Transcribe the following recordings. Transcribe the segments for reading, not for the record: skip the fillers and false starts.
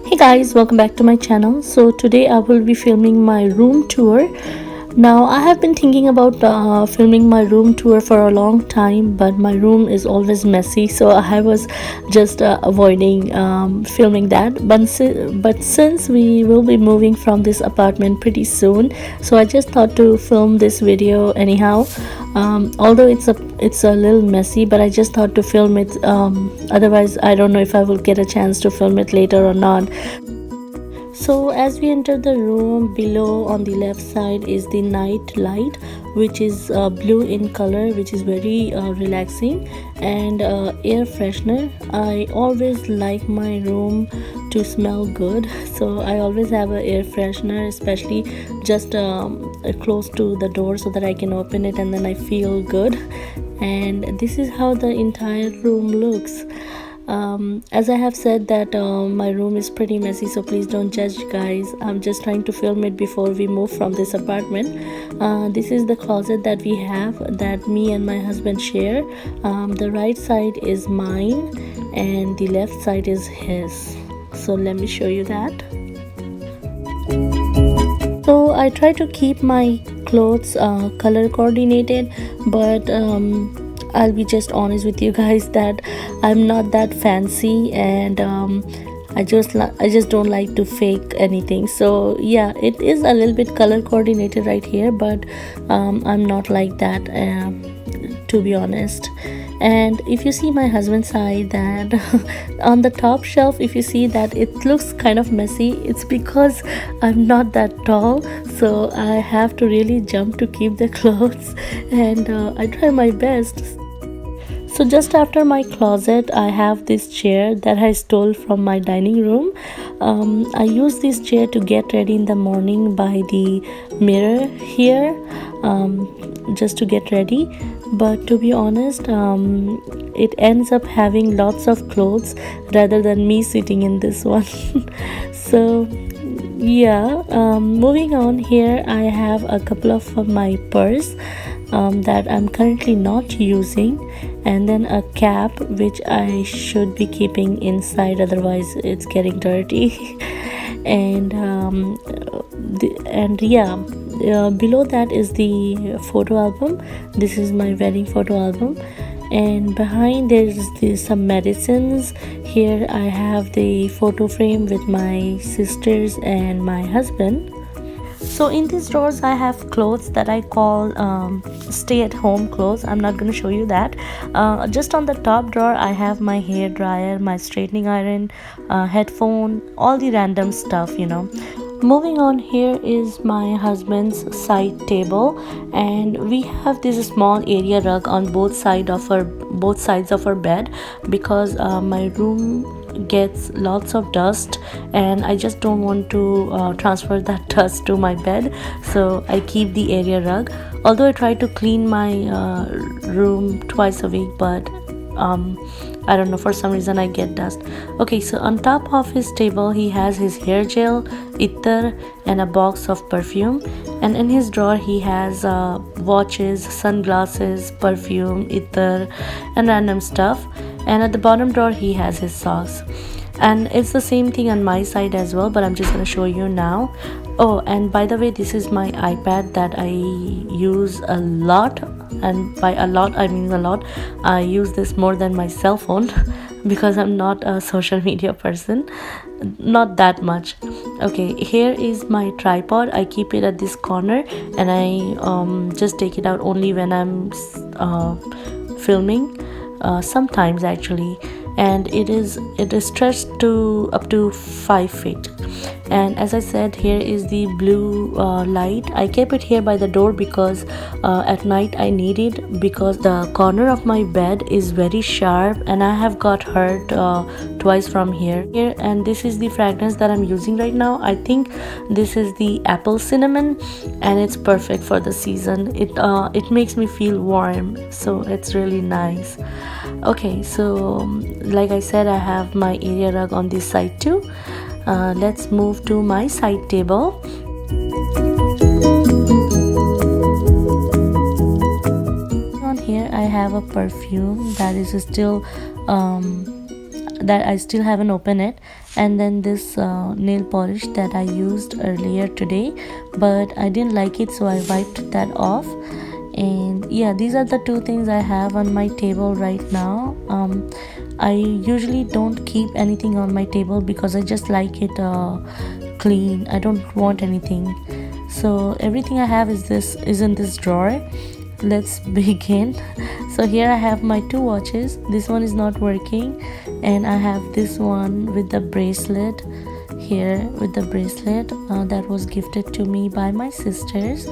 Hey guys, welcome back to my channel. So today I will be filming my room tour. Now I have been thinking about filming my room tour for a long time, but my room is always messy, so I was just avoiding filming that. But since we will be moving from this apartment pretty soon, so I just thought to film this video anyhow. Although it's a little messy, but I just thought to film it. Otherwise I don't know if I will get a chance to film it later or not. So as we enter the room, below on the left side is the night light, which is blue in color, which is very relaxing, and air freshener. I always like my room to smell good, so I always have an air freshener, especially just close to the door so that I can open it and then I feel good. And this is how the entire room looks. As I have said that my room is pretty messy, so please don't judge guys. I'm just trying to film it before we move from this apartment. This is the closet that we have, that me and my husband share. The right side is mine and the left side is his. So let me show you that. So I try to keep my clothes color coordinated, but I'll be just honest with you guys that I'm not that fancy, and I just don't like to fake anything. So yeah, it is a little bit color coordinated right here, but I'm not like that, to be honest. And if you see my husband's side, that on the top shelf, if you see that it looks kind of messy, it's because I'm not that tall, so I have to really jump to keep the clothes, and I try my best. So just after my closet, I have this chair that I stole from my dining room. I use this chair to get ready in the morning by the mirror here, just to get ready. But to be honest, it ends up having lots of clothes rather than me sitting in this one. So yeah, moving on, here I have a couple of my purse that I'm currently not using, and then a cap which I should be keeping inside, otherwise it's getting dirty. And yeah, below that is the photo album. This is my wedding photo album, and behind there's some medicines. Here I have the photo frame with my sisters and my husband. So in these drawers I have clothes that I call stay-at-home clothes. I'm not going to show you that. Just on the top drawer I have my hair dryer, my straightening iron, headphone, all the random stuff, you know. Moving on, here is my husband's side table, and we have this small area rug on both sides of our bed, because my room gets lots of dust and I just don't want to transfer that dust to my bed, so I keep the area rug. Although I try to clean my room twice a week, but I don't know, for some reason I get dust. Okay, so on top of his table he has his hair gel, ether, and a box of perfume. And in his drawer he has watches, sunglasses, perfume, ether, and random stuff. And at the bottom drawer he has his socks. And it's the same thing on my side as well, but I'm just going to show you now. Oh, and by the way, this is my iPad that I use a lot, and by a lot I mean a lot. I use this more than my cell phone because I'm not a social media person, not that much. Okay, here is my tripod. I keep it at this corner, and I just take it out only when I'm filming, sometimes actually. And it is stretched to up to 5 feet. And as I said, here is the blue light. I kept it here by the door because at night I need it, because the corner of my bed is very sharp and I have got hurt twice from here. And this is the fragrance that I'm using right now. I think this is the apple cinnamon, and it's perfect for the season. It makes me feel warm, so it's really nice. Okay, so like I said, I have my area rug on this side too. Let's move to my side table. On here I have a perfume that is still that I still haven't opened it, and then this nail polish that I used earlier today, but I didn't like it, so I wiped that off. And yeah, these are the two things I have on my table right now. I usually don't keep anything on my table because I just like it clean. I don't want anything, so everything I have is in this drawer. Let's begin. So here I have my two watches. This one is not working, and I have this one with the bracelet here, with the bracelet that was gifted to me by my sisters.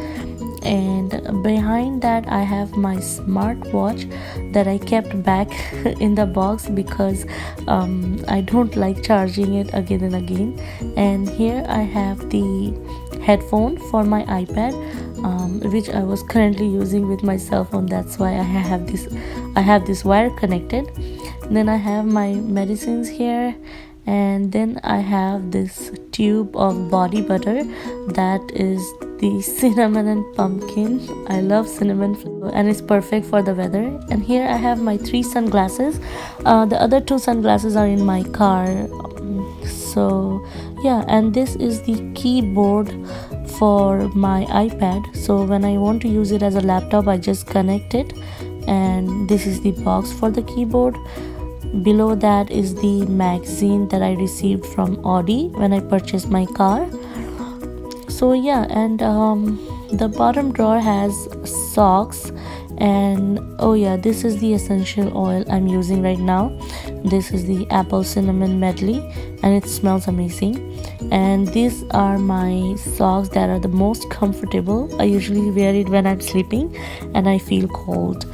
And behind that I have my smartwatch that I kept back in the box because I don't like charging it again and again. And here I have the headphone for my iPad, which I was currently using with my cell phone. That's why I have this wire connected. Then I have my medicines here, and then I have this tube of body butter that is the cinnamon and pumpkin. I love cinnamon and it's perfect for the weather. And here I have my 3 sunglasses. The other 2 sunglasses are in my car. So yeah, and this is the keyboard for my iPad. So when I want to use it as a laptop, I just connect it, and this is the box for the keyboard. Below that is the magazine that I received from Audi when I purchased my car. So yeah, and the bottom drawer has socks, and oh yeah, this is the essential oil I'm using right now. This is the apple cinnamon medley, and it smells amazing. And these are my socks that are the most comfortable. I usually wear it when I'm sleeping and I feel cold.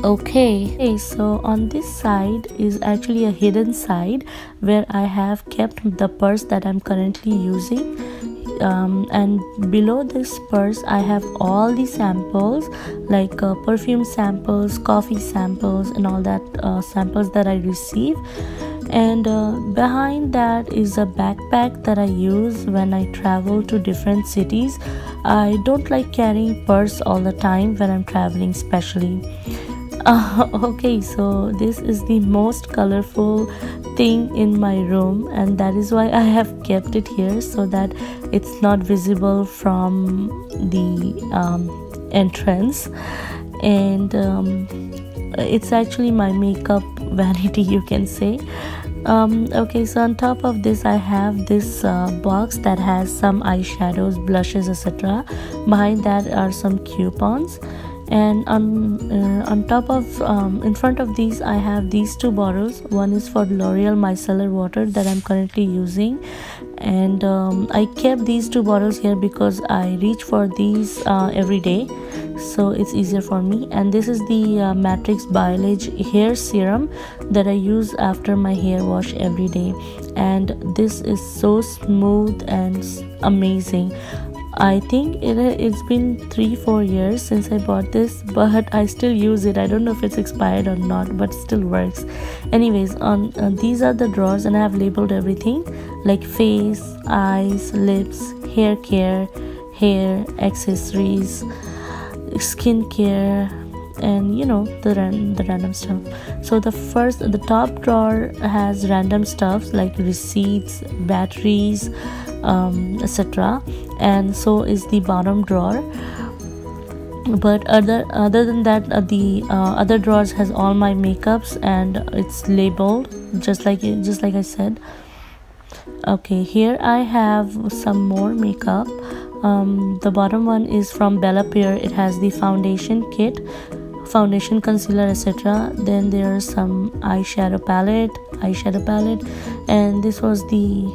Okay, so on this side is actually a hidden side where I have kept the purse that I'm currently using. And below this purse I have all the samples, like perfume samples, coffee samples, and all that samples that I receive. And behind that is a backpack that I use when I travel to different cities. I don't like carrying purse all the time when I'm traveling, especially. Okay, so this is the most colorful thing in my room, and that is why I have kept it here, so that it's not visible from the entrance. And it's actually my makeup vanity, you can say. Okay, so on top of this I have this box that has some eyeshadows, blushes, etc. Behind that are some coupons. And on top of in front of these I have these 2 bottles. One is for L'Oreal micellar water that I'm currently using, and I kept these 2 bottles here because I reach for these every day, so it's easier for me. And this is the Matrix Biolage hair serum that I use after my hair wash every day, and this is so smooth and amazing. I think it's been 3-4 years since I bought this, but I still use it. I don't know if it's expired or not, but it still works. Anyways, on these are the drawers, and I have labeled everything like face, eyes, lips, hair care, hair accessories, skincare, and you know, the random stuff. So the top drawer has random stuff like receipts, batteries, etc. And so is the bottom drawer. But other than that, the other drawers has all my makeups, and it's labeled just like I said. Okay, here I have some more makeup. The bottom one is from Bella Pear. It has the foundation kit, foundation, concealer, etc. Then there's some eyeshadow palette, and this was the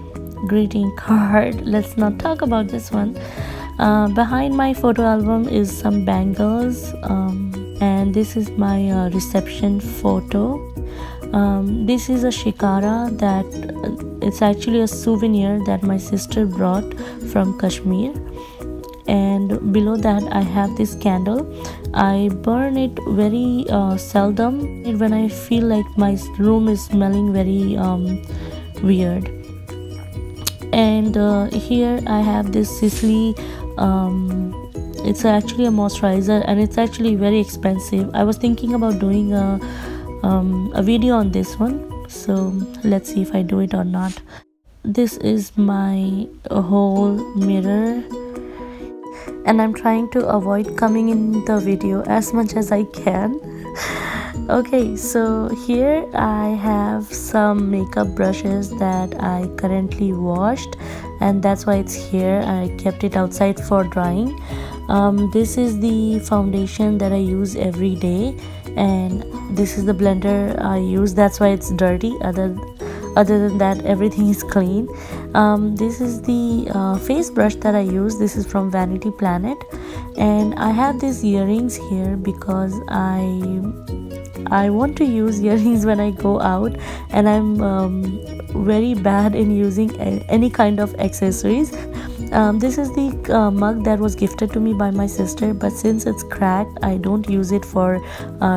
greeting card. Let's not talk about this one. Behind my photo album is some bangles, and this is my reception photo. This is a shikara that it's actually a souvenir that my sister brought from Kashmir. And below that I have this candle. I burn it very seldom when I feel like my room is smelling very weird. And here I have this Sicily, it's actually a moisturizer, and it's actually very expensive. I was thinking about doing a video on this one, so let's see if I do it or not. This is my whole mirror, and I'm trying to avoid coming in the video as much as I can. Okay, so here I have some makeup brushes that I currently washed, and that's why it's here. I kept it outside for drying. This is the foundation that I use every day, and this is the blender I use. That's why it's dirty. Other than that, everything is clean. This is the face brush that I use. This is from Vanity Planet, and I have these earrings here because I want to use earrings when I go out, and I'm very bad in using any kind of accessories. This is the mug that was gifted to me by my sister, but since it's cracked, I don't use it for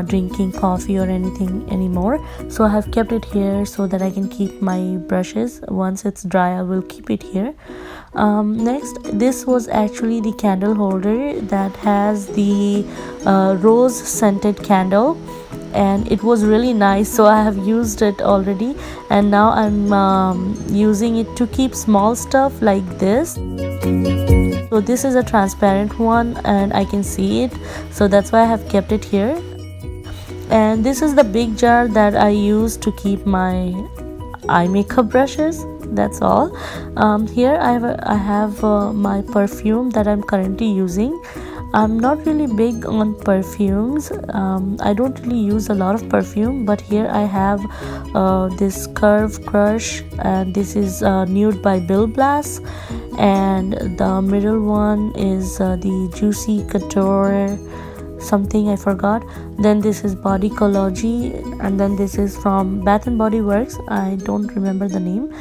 drinking coffee or anything anymore. So I have kept it here so that I can keep my brushes. Once it's dry, I will keep it here. Next, this was actually the candle holder that has the rose scented candle, and it was really nice, so I have used it already, and now I'm using it to keep small stuff like this. So this is a transparent one and I can see it, so that's why I have kept it here. And this is the big jar that I use to keep my eye makeup brushes. That's all. Here I have my perfume that I'm currently using. I'm not really big on perfumes. I don't really use a lot of perfume, but here I have this Curve Crush, and this is Nude by Bill Blass, and the middle one is the Juicy Couture something, I forgot. Then this is Body Ecology, and then this is from Bath and Body Works. I don't remember the name.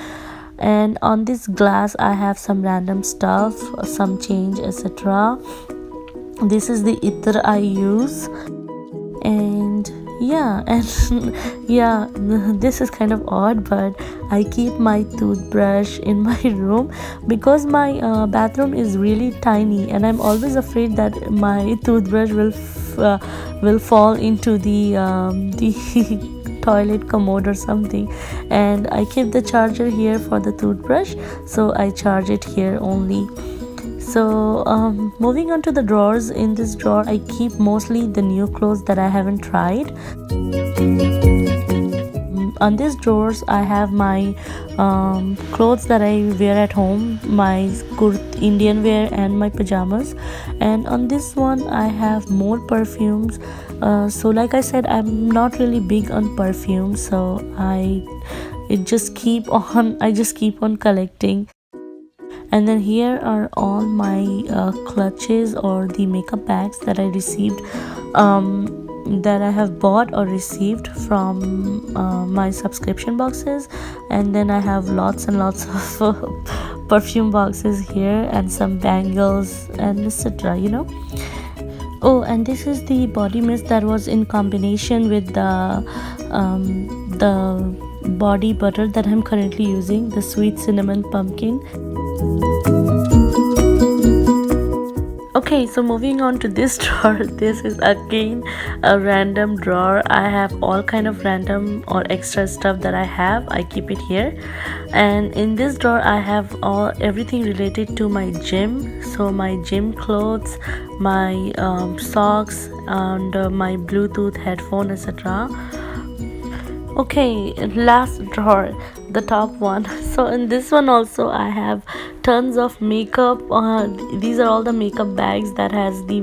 And on this glass I have some random stuff, some change, etc. This is the ether I use, and yeah, and yeah, this is kind of odd, but I keep my toothbrush in my room because my bathroom is really tiny, and I'm always afraid that my toothbrush will fall into the toilet commode or something. And I keep the charger here for the toothbrush, so I charge it here only. So moving on to the drawers. In this drawer I keep mostly the new clothes that I haven't tried. On these drawers I have my clothes that I wear at home, my Indian wear and my pajamas. And on this one I have more perfumes. So like I said, I'm not really big on perfume, so I just keep on collecting. And then here are all my clutches or the makeup bags that I received, that I have bought or received from my subscription boxes. And then I have lots and lots of perfume boxes here, and some bangles and etc, you know. Oh, and this is the body mist that was in combination with the body butter that I'm currently using, the Sweet Cinnamon Pumpkin. Okay, so moving on to this drawer. This is again a random drawer. I have all kind of random or extra stuff that I keep it here. And in this drawer I have everything related to my gym. So my gym clothes, my socks, and my Bluetooth headphone, etc. Okay, last drawer, the top one. So in this one also I have tons of makeup. These are all the makeup bags that has the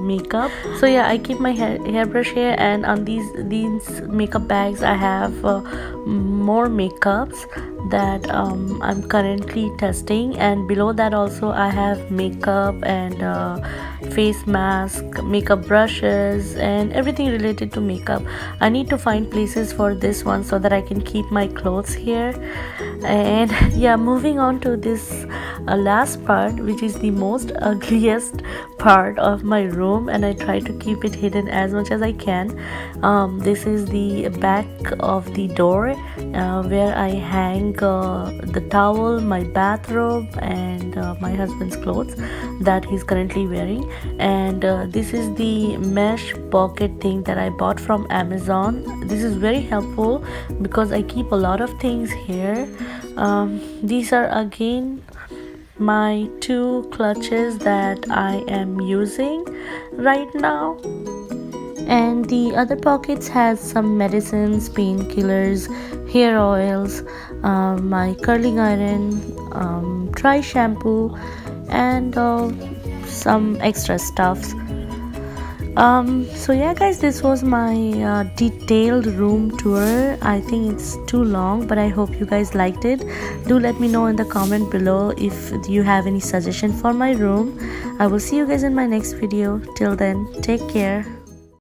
makeup. So yeah, I keep my hairbrush here, and on these makeup bags I have more makeups that I'm currently testing. And below that also I have makeup and face mask, makeup brushes, and everything related to makeup. I need to find places for this one so that I can keep my clothes here. And yeah, moving on to this last part, which is the most ugliest part of my room, and I try to keep it hidden as much as I can. This is the back of the door, drawer where I hang the towel, my bathrobe, and my husband's clothes that he's currently wearing. And this is the mesh pocket thing that I bought from Amazon. This is very helpful because I keep a lot of things here. These are again my two clutches that I am using right now, and the other pockets has some medicines, painkillers, hair oils, my curling iron, dry shampoo, and some extra stuffs. So yeah guys, this was my detailed room tour. I think it's too long, but I hope you guys liked it. Do let me know in the comment below if you have any suggestion for my room. I will see you guys in my next video. Till then, take care.